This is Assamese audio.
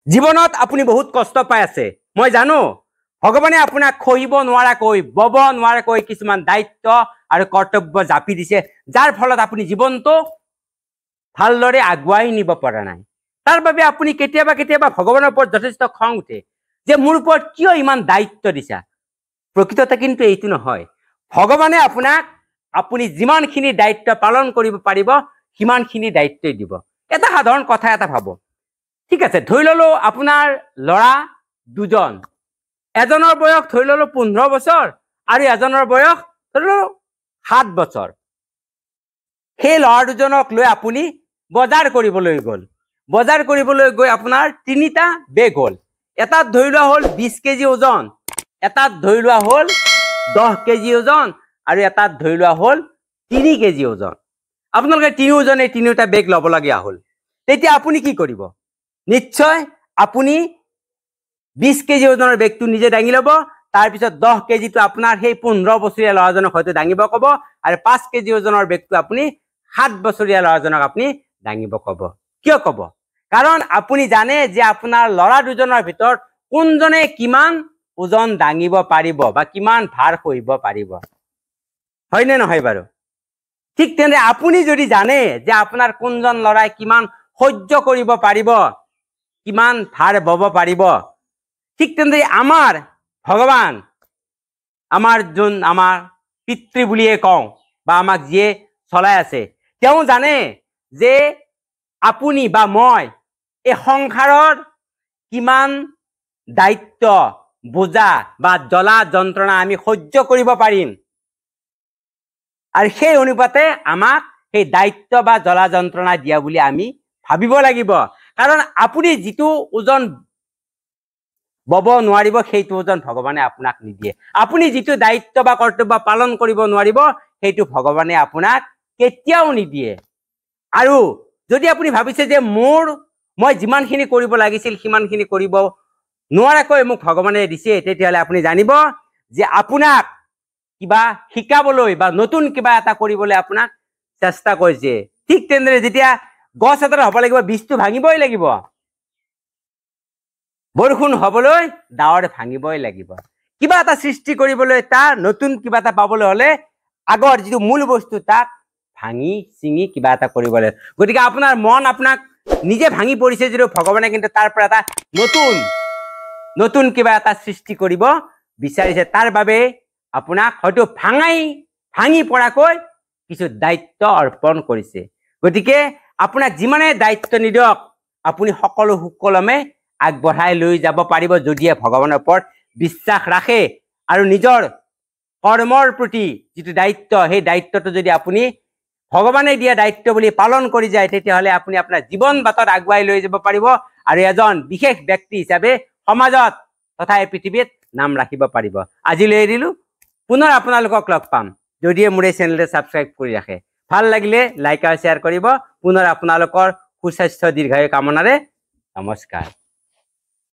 জীৱনত আপুনি বহুত কষ্ট পাই আছে মই জানো ভগৱানে আপোনাক খহিব নোৱাৰাকৈ বব নোৱাৰাকৈ কিছুমান দায়িত্ব আৰু কৰ্তব্য জাপি দিছে যাৰ ফলত আপুনি জীৱনটো ভালদৰে আগুৱাই নিব পৰা নাই তাৰ বাবে আপুনি কেতিয়াবা কেতিয়াবা ভগৱানৰ ওপৰত যথেষ্ট খং উঠে যে মোৰ ওপৰত কিয় ইমান দায়িত্ব দিছা প্ৰকৃততে কিন্তু এইটো নহয় ভগৱানে আপোনাক আপুনি যিমানখিনি দায়িত্ব পালন কৰিব পাৰিব সিমানখিনি দায়িত্বই দিব এটা সাধাৰণ কথা এটা ভাবো ঠিক আছে ধৰি ললো আপোনাৰ লৰা দুজন এজনৰ বয়স ধৰি ললো 15 বছৰ আৰু এজনৰ বয়স ধৰি ললো 7 বছৰ সেই লৰা দুজনক লৈ আপুনি বজাৰ কৰিবলৈ গ'ল বজাৰ কৰিবলৈ গৈ আপোনাৰ তিনিটা বেগ হ'ল এটাত ধৰি লোৱা হ'ল 20 কেজি ওজন এটাত ধৰি লোৱা হ'ল 10 কেজি ওজন আৰু এটাত ধৰি লোৱা হ'ল 3 কেজি ওজন আপোনালোকে তিনিওজনে তিনিটা বেগ ল'ব লগা হ'ল তেতিয়া আপুনি কি কৰিব নিশ্চয় আপুনি 20 কেজি ওজনৰ বেগটো নিজে দাঙি ল'ব তাৰ পিছত 10 কেজিটো আপোনাৰ সেই 15 বছৰীয়া ল'ৰাজনক হয়তো দাঙিব ক'ব আৰু 5 কেজি ওজনৰ বেগটো আপুনি 7 বছৰীয়া ল'ৰাজনক আপুনি দাঙিব ক'ব কিয় ক'ব কাৰণ আপুনি জানে যে আপোনাৰ ল'ৰা দুজনৰ ভিতৰত কোনজনে কিমান ওজন দাঙিব পাৰিব বা কিমান ভাৰ সহিব পাৰিব হয়নে নহয় বাৰু ঠিক তেনে আপুনি যদি জানে যে আপোনাৰ কোনজন ল'ৰাই কিমান সহ্য কৰিব পাৰিব কিমান ভাৰ বব পাৰিব ঠিক তেনে আমাৰ ভগৱান আমাৰ যোন আমাৰ পিতৃ বুলিয়ে কওঁ বা আমাক যিয়ে চলাই আছে তেওঁ জানে যে আপুনি বা মই এই সংসাৰৰ কিমান দায়িত্ব বোজা বা জ্বলা যন্ত্ৰণা আমি সহ্য কৰিব পাৰিম আৰু সেই অনুপাতে আমাক সেই দায়িত্ব বা জ্বলা যন্ত্ৰণা দিয়া বুলি আমি ভাবিব লাগিব কাৰণ আপুনি যিটো ওজন বব নোৱাৰিব সেইটো ওজন ভগৱানে আপোনাক নিদিয়ে আপুনি যিটো দায়িত্ব বা কৰ্তব্য পালন কৰিব নোৱাৰিব সেইটো ভগৱানে আপোনাক কেতিয়াও নিদিয়ে আৰু যদি আপুনি ভাবিছে যে মই যিমানখিনি কৰিব লাগিছিল সিমানখিনি কৰিব নোৱাৰাকৈ মোক ভগৱানে দিছে তেতিয়াহ'লে আপুনি জানিব যে আপোনাক কিবা শিকাবলৈ বা নতুন কিবা এটা কৰিবলৈ আপোনাক চেষ্টা কৰিছে ঠিক তেনেদৰে যেতিয়া গছ এটাৰ হ'ব লাগিব বীজটো ভাঙিবই লাগিব বৰষুণ হ'বলৈ ডাৱৰ ভাঙিবই লাগিব কিবা এটা সৃষ্টি কৰিবলৈ তাৰ নতুন কিবা এটা পাবলৈ হ'লে আগৰ যিটো মূল বস্তু তাক ভাঙি চিঙি কিবা এটা কৰিব লাগে গতিকে আপোনাৰ মন আপোনাক নিজে ভাঙি পৰিছে যদিও ভগৱানে কিন্তু তাৰ পৰা এটা নতুন কিবা এটা সৃষ্টি কৰিব বিচাৰিছে তাৰ বাবে আপোনাক হয়তো ভাঙি পৰাকৈ কিছু দায়িত্ব অৰ্পণ কৰিছে গতিকে আপোনাক যিমানে দায়িত্ব নিদিয়ক আপুনি সকলো সুকলমে আগবঢ়াই লৈ যাব পাৰিব যদিহে ভগৱানৰ ওপৰত বিশ্বাস ৰাখে আৰু নিজৰ কৰ্মৰ প্ৰতি যিটো দায়িত্ব সেই দায়িত্বটো যদি আপুনি ভগৱানে দিয়া দায়িত্ব বুলি পালন কৰি যায় তেতিয়াহ'লে আপুনি আপোনাৰ জীৱন বাটত আগুৱাই লৈ যাব পাৰিব আৰু এজন বিশেষ ব্যক্তি হিচাপে সমাজত তথা এই পৃথিৱীত নাম ৰাখিব পাৰিব আজিলৈ এৰিলো পুনৰ আপোনালোকক লগ পাম যদিহে মোৰ এই চেনেলটো ছাবস্ক্ৰাইব কৰি ৰাখে ভাল লাগিলে লাইক আৰু শ্বেয়াৰ কৰিব পুনৰ আপোনালোকৰ সুস্বাস্থ্য দীৰ্ঘায়ু কামনাৰে নমস্কাৰ